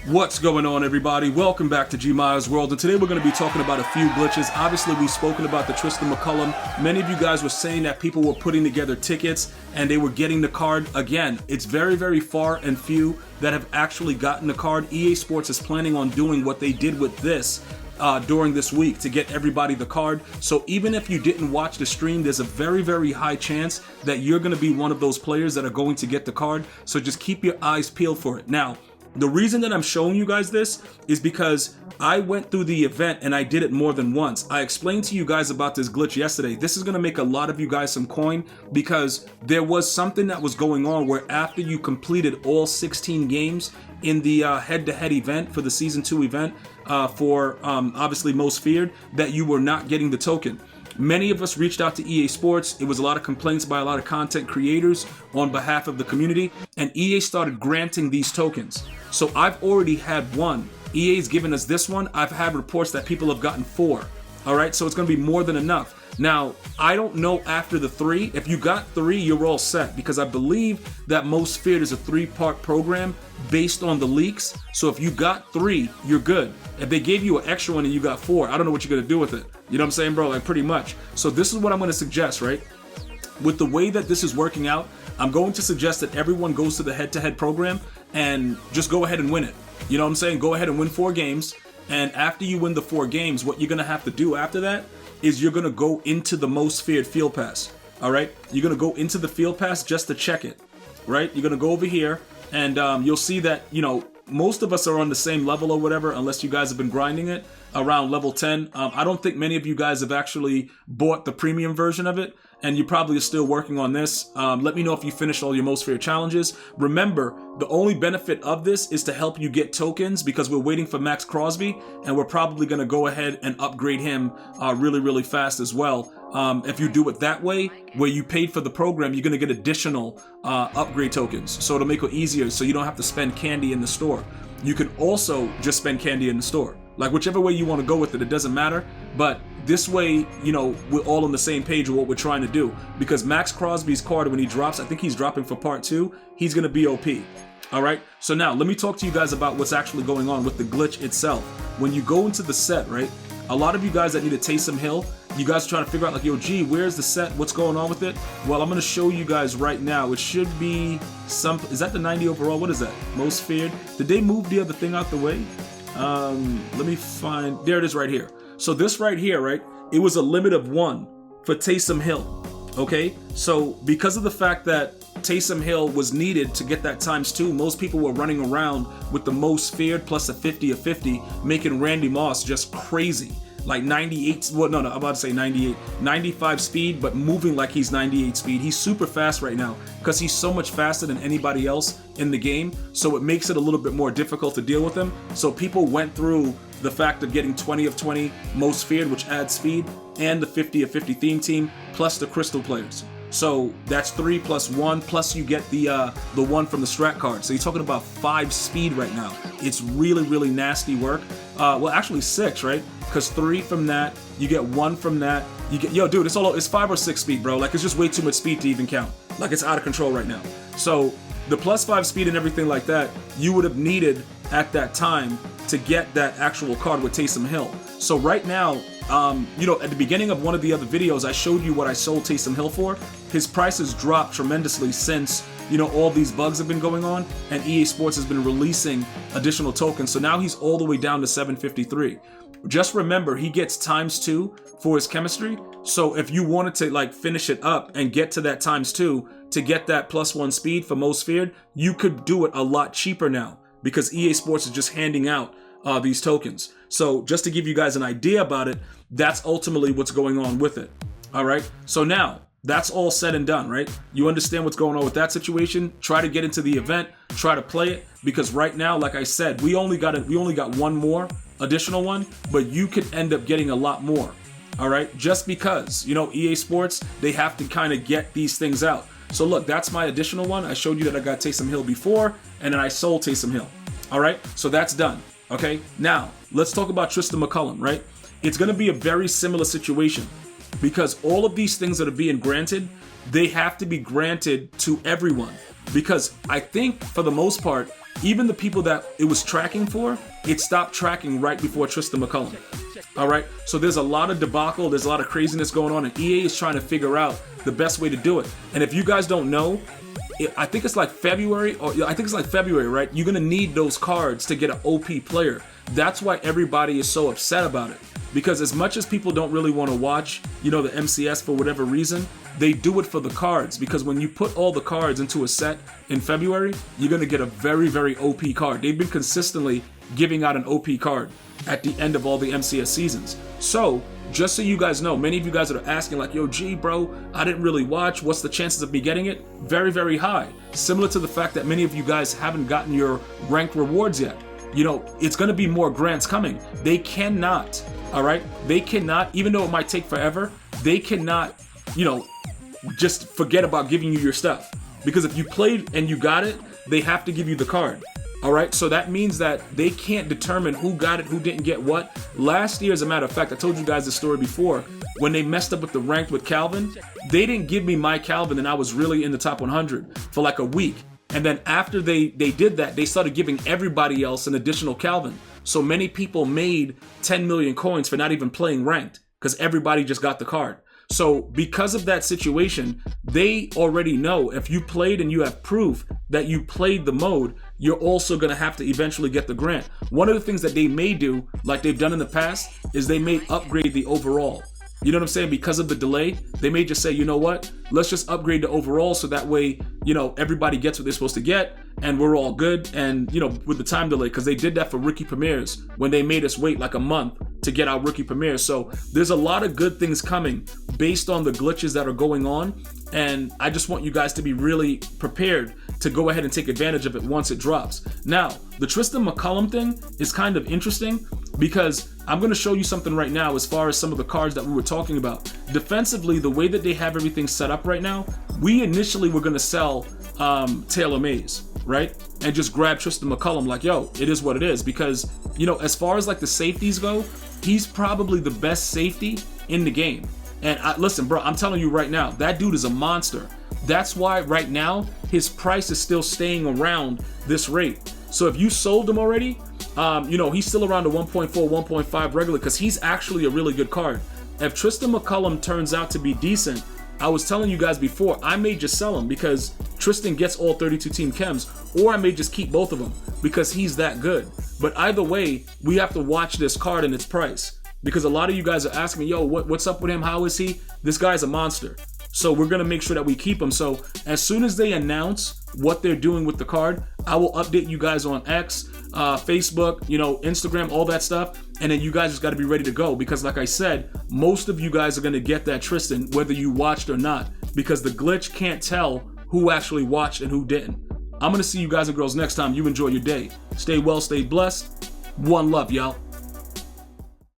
What's going on, everybody? Welcome back to GmiasWorld, and today we're going to be talking about a few glitches. Obviously, we've spoken about the Tristin McCullum. Many of you guys were saying that people were putting together tickets and they were getting the card. Again, it's very, very far and few that have actually gotten the card. EA Sports is planning on doing what they did with this during this week to get everybody the card. So even if you didn't watch the stream, there's a very, very high chance that you're going to be one of those players that are going to get the card. So just keep your eyes peeled for it. Now, the reason that I'm showing you guys this is because I went through the event and I did it more than once. I explained to you guys about this glitch yesterday. This is going to make a lot of you guys some coin because there was something that was going on where after you completed all 16 games in the head-to-head event for the Season 2 event for obviously Most Feared, that you were not getting the token. Many of us reached out to EA Sports. It was a lot of complaints by a lot of content creators on behalf of the community, and EA started granting these tokens. So I've already had one. EA's given us this one. I've had reports that people have gotten 4. All right, so it's going to be more than enough. Now, I don't know after the 3. If you got 3, you're all set, because I believe that Most Feared is a 3-part program based on the leaks. So if you got 3, you're good. If they gave you an extra one and you got 4, I don't know what you're going to do with it. You know what I'm saying, bro? Like, pretty much. So this is what I'm going to suggest, right? With the way that this is working out, I'm going to suggest that everyone goes to the head-to-head program and just go ahead and win it. You know what I'm saying? Go ahead and win 4 games. And after you win the 4 games, what you're going to have to do after that is you're going to go into the Most Feared Field Pass. All right? You're going to go into the Field Pass just to check it. Right? You're going to go over here and you'll see that, you know, most of us are on the same level or whatever, unless you guys have been grinding it around level 10. I don't think many of you guys have actually bought the premium version of it, and you probably are still working on this. Let me know if you finished all your Most Feared challenges. Remember, the only benefit of this is to help you get tokens, because we're waiting for Max Crosby, and we're probably going to go ahead and upgrade him really, really fast as well. If you do it that way, where you paid for the program, you're going to get additional upgrade tokens. So it'll make it easier so you don't have to spend candy in the store. You can also just spend candy in the store. Like, whichever way you want to go with it, it doesn't matter. But this way, you know, we're all on the same page of what we're trying to do. Because Max Crosby's card, when he drops, I think he's dropping for part 2, he's going to be OP. All right? So now, let me talk to you guys about what's actually going on with the glitch itself. When you go into the set, right, a lot of you guys that need a Taysom Hill, you guys are trying to figure out, like, yo, gee, where's the set? What's going on with it? Well, I'm going to show you guys right now. It should be some... Is that the 90 overall? What is that? Most Feared? Did they move the other thing out the way? Let me find... There it is right here. So this right here, right? It was a limit of 1 for Taysom Hill. Okay? So because of the fact that Taysom Hill was needed to get that ×2, most people were running around with the Most Feared plus a 50 or 50, making Randy Moss just crazy. Like 98, well, no, I'm about to say 98, 95 speed, but moving like he's 98 speed. He's super fast right now because he's so much faster than anybody else in the game. So it makes it a little bit more difficult to deal with him. So people went through the fact of getting 20 of 20 Most Feared, which adds speed, and the 50 of 50 theme team, plus the crystal players. So that's 3 plus 1, plus you get the 1 from the strat card. So you're talking about 5 speed right now. It's really, really nasty work. Well, actually 6, right? Because 3 from that, you get 1 from that. You get, yo, dude, it's 5 or 6 speed, bro. Like, it's just way too much speed to even count. Like, it's out of control right now. So the plus 5 speed and everything like that, you would have needed at that time to get that actual card with Taysom Hill. So right now, you know, at the beginning of one of the other videos, I showed you what I sold Taysom Hill for. His price has dropped tremendously since, you know, all these bugs have been going on, and EA Sports has been releasing additional tokens. So now he's all the way down to 753. Just remember, he gets ×2 for his chemistry. So if you wanted to, like, finish it up and get to that ×2 to get that +1 speed for Most Feared, you could do it a lot cheaper now because EA Sports is just handing out these tokens. So just to give you guys an idea about it, that's ultimately what's going on with it. All right. So now that's all said and done, right? You understand what's going on with that situation. Try to get into the event, try to play it, because right now, like I said, we only got one more additional one, but you could end up getting a lot more. All right. Just because, you know, EA Sports, they have to kind of get these things out. So look, that's my additional one. I showed you that I got Taysom Hill before, and then I sold Taysom Hill. All right. So that's done. Okay, now let's talk about Tristin McCullum, right? It's going to be a very similar situation because all of these things that are being granted, they have to be granted to everyone. Because I think for the most part, even the people that it was tracking for, it stopped tracking right before Tristin McCullum. All right, so there's a lot of debacle, there's a lot of craziness going on, and EA is trying to figure out the best way to do it. And if you guys don't know, I think it's like February, right? You're gonna need those cards to get an OP player. That's why everybody is so upset about it. Because as much as people don't really want to watch, the MCS for whatever reason, they do it for the cards. Because when you put all the cards into a set in February, you're gonna get a very, very OP card. They've been consistently giving out an OP card at the end of all the MCS seasons. So, just so you guys know, many of you guys that are asking like, yo, G, bro, I didn't really watch. What's the chances of me getting it? Very, very high. Similar to the fact that many of you guys haven't gotten your ranked rewards yet. It's going to be more grants coming. They cannot, all right? They cannot, even though it might take forever, they cannot, just forget about giving you your stuff. Because if you played and you got it, they have to give you the card. All right, so that means that they can't determine who got it, who didn't get what. Last year, as a matter of fact, I told you guys this story before, when they messed up with the ranked with Calvin, they didn't give me my Calvin and I was really in the top 100 for like a week. And then after they did that, they started giving everybody else an additional Calvin. So many people made 10 million coins for not even playing ranked because everybody just got the card. So because of that situation, they already know if you played and you have proof that you played the mode, you're also going to have to eventually get the grant. One of the things that they may do, like they've done in the past, is they may upgrade the overall. You know what I'm saying? Because of the delay, they may just say, you know what? Let's just upgrade the overall so that way, everybody gets what they're supposed to get and we're all good. And, with the time delay, because they did that for rookie premieres when they made us wait like a month to get our rookie premieres. So there's a lot of good things coming based on the glitches that are going on. And I just want you guys to be really prepared to go ahead and take advantage of it once it drops. Now, the Tristin McCullum thing is kind of interesting because I'm going to show you something right now as far as some of the cards that we were talking about. Defensively, the way that they have everything set up right now, we initially were going to sell Taylor Mays, right? And just grab Tristin McCullum like, yo, it is what it is. Because, as far as like the safeties go, he's probably the best safety in the game. And listen, bro, I'm telling you right now, that dude is a monster. That's why right now, his price is still staying around this rate. So if you sold him already, he's still around the 1.4, 1.5 regular because he's actually a really good card. If Tristin McCullum turns out to be decent, I was telling you guys before, I may just sell him because Tristan gets all 32 team chems, or I may just keep both of them because he's that good. But either way, we have to watch this card and its price because a lot of you guys are asking me, yo, what's up with him? How is he? This guy's a monster. So we're going to make sure that we keep him. So as soon as they announce what they're doing with the card, I will update you guys on X, Facebook, Instagram, all that stuff. And then you guys just got to be ready to go. Because like I said, most of you guys are going to get that Tristan, whether you watched or not. Because the glitch can't tell who actually watched and who didn't. I'm going to see you guys and girls next time. You enjoy your day. Stay well, stay blessed. One love, y'all.